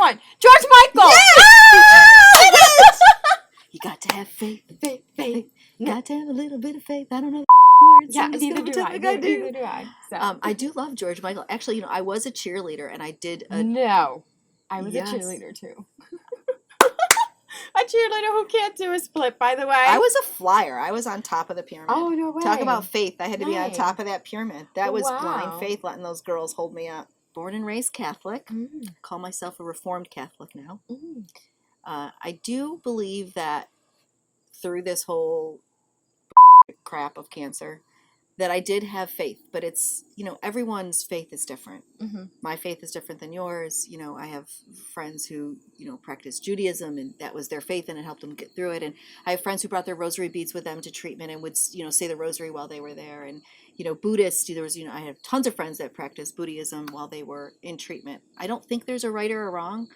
one. George Michael. Yes! You got to have faith, faith, faith. Got to have a little bit of faith. I don't know the words. Yeah, I'm just neither gonna do I. pretend like Neither do I. So. I do love George Michael. Actually, I was a cheerleader, and I did a... No. I was Yes. a cheerleader, too. A cheerleader who can't do a split, by the way. I was a flyer. I was on top of the pyramid. Oh, no way. Talk about faith. I had to be on Nice. top of that pyramid. That was Wow. blind faith, letting those girls hold me up. Born and raised Catholic. Mm. Call myself a Reformed Catholic now. Mm. I do believe that through this whole crap of cancer, that I did have faith, but it's, everyone's faith is different. Mm-hmm. My faith is different than yours. I have friends who, practice Judaism, and that was their faith, and it helped them get through it. And I have friends who brought their rosary beads with them to treatment and would, say the rosary while they were there. And, Buddhists, I have tons of friends that practiced Buddhism while they were in treatment. I don't think there's a right or a wrong.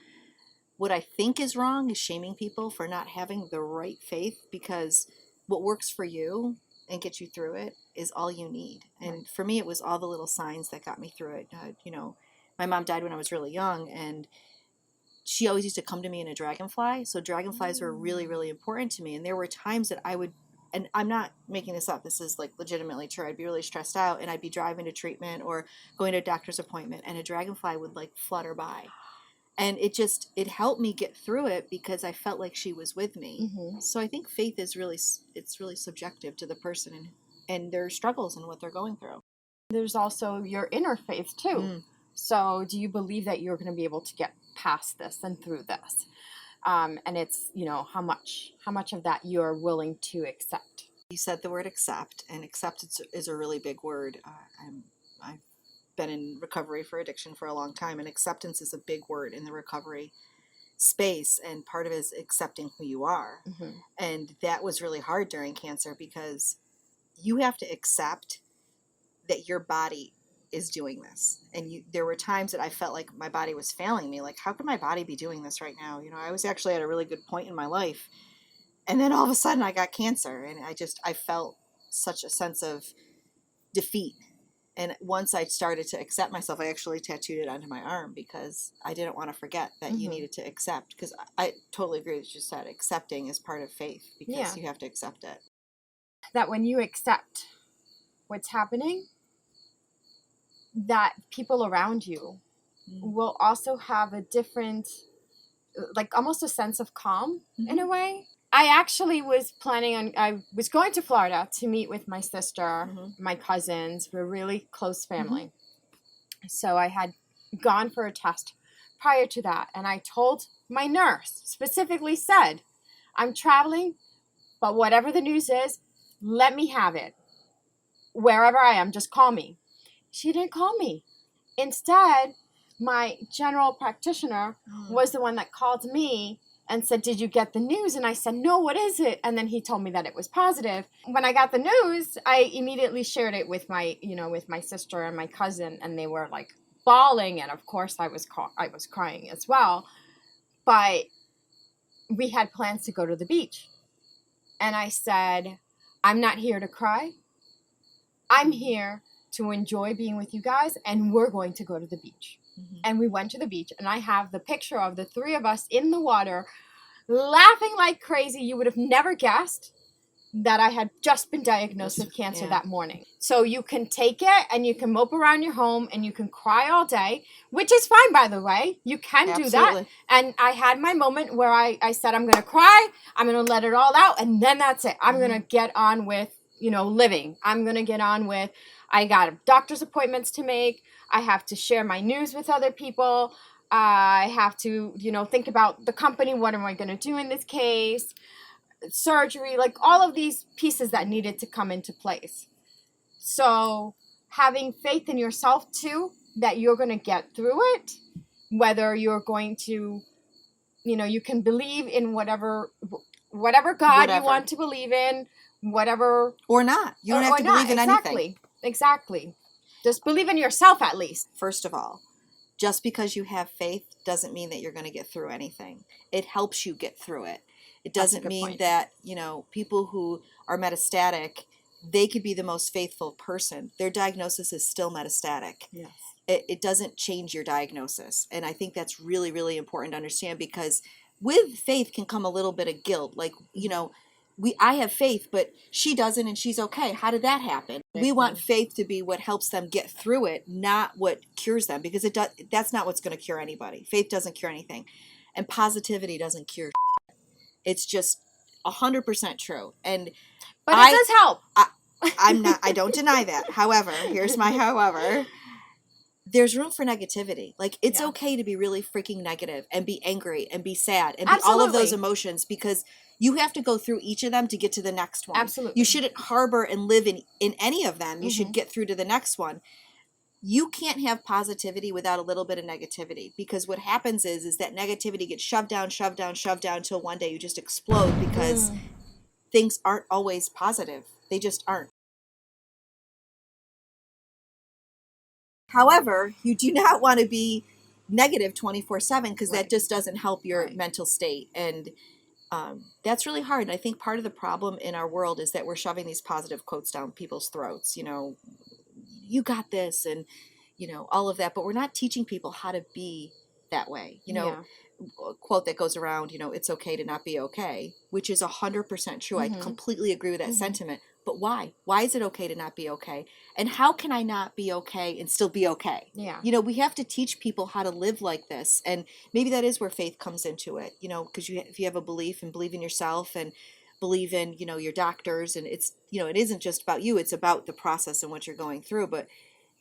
What I think is wrong is shaming people for not having the right faith, because what works for you and get you through it is all you need. And for me, it was all the little signs that got me through it. My mom died when I was really young, and she always used to come to me in a dragonfly. So dragonflies were really, really important to me. And there were times that I would, and I'm not making this up, this is like legitimately true, I'd be really stressed out, and I'd be driving to treatment or going to a doctor's appointment, and a dragonfly would like flutter by. And it helped me get through it because I felt like she was with me. Mm-hmm. So I think faith is really subjective to the person and their struggles and what they're going through. There's also your inner faith, too. Mm. So do you believe that you're going to be able to get past this and through this? And it's, how much of that you're willing to accept? You said the word accept, and accept is a really big word. I've been in recovery for addiction for a long time, and acceptance is a big word in the recovery space, and part of it is accepting who you are. Mm-hmm. And that was really hard during cancer, because you have to accept that your body is doing this. And there were times that I felt like my body was failing me. Like, how could my body be doing this right now? I was actually at a really good point in my life, and then all of a sudden I got cancer, and I felt such a sense of defeat. And once I started to accept myself, I actually tattooed it onto my arm, because I didn't want to forget that you needed to accept. Because I totally agree with what you said. Accepting is part of faith, because you have to accept it. That when you accept what's happening, that people around you will also have a different, like almost a sense of calm in a way. I actually was I was going to Florida to meet with my sister, my cousins. We're really close family. So I had gone for a test prior to that. And I told my nurse, specifically said, I'm traveling, but whatever the news is, let me have it. Wherever I am, just call me. She didn't call me. Instead, my general practitioner was the one that called me and said, did you get the news? And I said, no, what is it? And then he told me that it was positive. When I got the news, I immediately shared it with with my sister and my cousin, and they were like bawling. And of course I was crying as well. But we had plans to go to the beach. And I said, I'm not here to cry. I'm here to enjoy being with you guys, and we're going to go to the beach. And we went to the beach, and I have the picture of the three of us in the water laughing like crazy. You would have never guessed that I had just been diagnosed with cancer that morning. So you can take it and you can mope around your home and you can cry all day, which is fine, by the way. You can do that. And I had my moment where I said, I'm going to cry. I'm going to let it all out. And then that's it. I'm going to get on with, living. I'm going to get on with, I got doctor's appointments to make. I have to share my news with other people. I have to, think about the company. What am I going to do in this case? Surgery, like all of these pieces that needed to come into place. So having faith in yourself too, that you're going to get through it, whether you're going to, you can believe in whatever God you want to believe in, whatever. Or not. You don't have to believe in anything. Exactly. Just believe in yourself at least. First of all, just because you have faith doesn't mean that you're going to get through anything. It helps you get through it. It doesn't mean that, people who are metastatic, they could be the most faithful person. Their diagnosis is still metastatic. Yes. it doesn't change your diagnosis. And I think that's really, really important to understand, because with faith can come a little bit of guilt. Like, you know, I have faith, but she doesn't and she's okay. How did that happen? We want faith to be what helps them get through it, not what cures them, because that's not what's going to cure anybody. Faith doesn't cure anything. And positivity doesn't cure. It's just 100% true. But it does help. I don't deny that. However, here's my however. There's room for negativity. Like, it's okay to be really freaking negative and be angry and be sad and be all of those emotions, because you have to go through each of them to get to the next one. Absolutely. You shouldn't harbor and live in any of them. You should get through to the next one. You can't have positivity without a little bit of negativity, because what happens is that negativity gets shoved down until one day you just explode, because things aren't always positive. They just aren't. However, you do not want to be negative 24/7, because that just doesn't help your mental state. And that's really hard. And I think part of the problem in our world is that we're shoving these positive quotes down people's throats. You know, you got this, and, you know, all of that. But we're not teaching people how to be that way. You know, a quote that goes around, you know, it's okay to not be okay, which is 100% true. I completely agree with that sentiment. But why? Why is it okay to not be okay? And how can I not be okay and still be okay? Yeah. You know, we have to teach people how to live like this. And maybe that is where faith comes into it, you know, because if you have a belief and believe in yourself and believe in, you know, your doctors, and it's, you know, it isn't just about you, it's about the process and what you're going through. But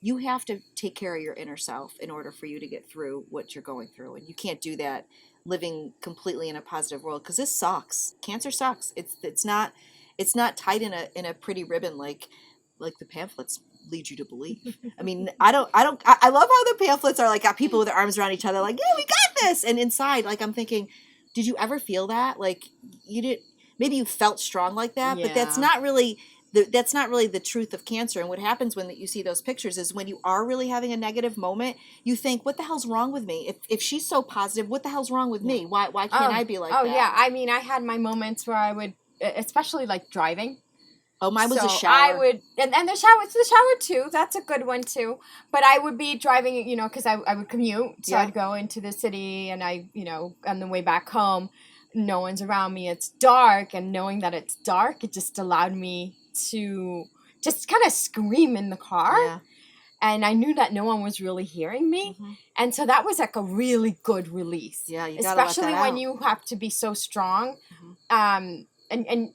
you have to take care of your inner self in order for you to get through what you're going through. And you can't do that living completely in a positive world, because this sucks. Cancer sucks. It's not tied in a pretty ribbon like the pamphlets lead you to believe. I mean, I love how the pamphlets are like got people with their arms around each other, like, yeah, we got this. And inside, like, I'm thinking, did you ever feel that? Like, you did, maybe you felt strong like that, but that's not really the truth of cancer. And what happens when you see those pictures is, when you are really having a negative moment, you think, what the hell's wrong with me? If she's so positive, what the hell's wrong with me? Why can't I be like that? Oh, yeah. I mean, I had my moments where I would, especially like driving. Oh, mine was a shower. I would, and the shower too. That's a good one too. But I would be driving, you know, because I would commute. So I'd go into the city, and you know, on the way back home, no one's around me. It's dark, and knowing that it's dark, it just allowed me to just kind of scream in the car. Yeah. And I knew that no one was really hearing me. And so that was like a really good release. Yeah, you gotta especially let that when out. you have to be so strong. And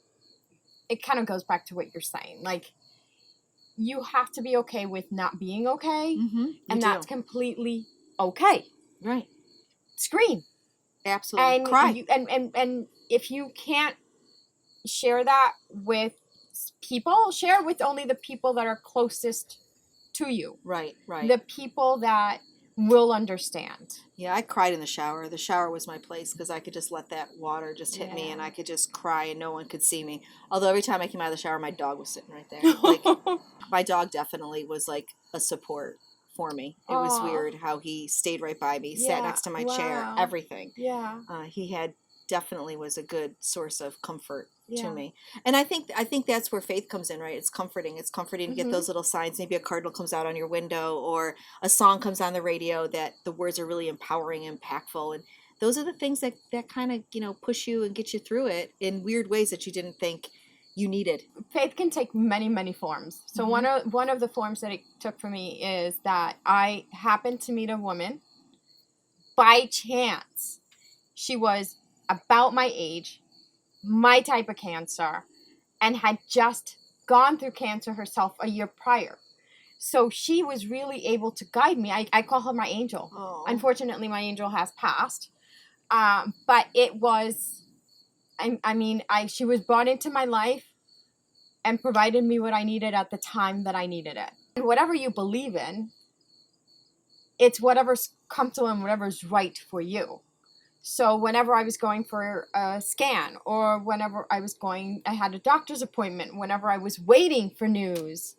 it kind of goes back to what you're saying. Like, you have to be okay with not being okay. And that's completely okay. Right. Scream. Absolutely. And Cry. And if you can't share that with people, share with only the people that are closest to you. Right. The people that will understand. Yeah, I cried in the shower. The shower was my place, because I could just let that water just hit me, and I could just cry and no one could see me. Although every time I came out of the shower, my dog was sitting right there. Like, my dog definitely was like a support for me. It was weird how he stayed right by me, sat next to my chair, everything. Yeah. He definitely was a good source of comfort to me. And I think that's where faith comes in, right? It's comforting to get those little signs. Maybe a cardinal comes out on your window, or a song comes on the radio that the words are really empowering and impactful. And those are the things that kind of, you know, push you and get you through it in weird ways that you didn't think you needed. Faith can take many, many forms. So one of the forms that it took for me is that I happened to meet a woman by chance. She was about my age, my type of cancer, and had just gone through cancer herself a year prior. So she was really able to guide me. I call her my angel. Oh. Unfortunately, my angel has passed. But it was, she was brought into my life and provided me what I needed at the time that I needed it. And whatever you believe in, it's whatever's comfortable and whatever's right for you. So whenever I was going for a scan, or whenever I had a doctor's appointment, whenever I was waiting for news,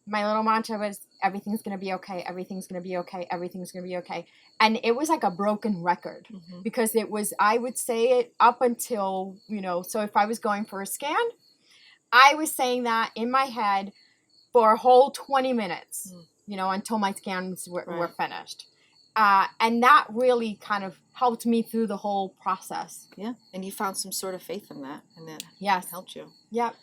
my little mantra was, everything's going to be okay, everything's going to be okay, everything's going to be okay. And it was like a broken record, because I would say it up until, you know, so if I was going for a scan, I was saying that in my head for a whole 20 minutes. until my scans were Right. finished. And that really kind of helped me through the whole process. Yeah. And you found some sort of faith in that, and that Yes. helped you. Yep.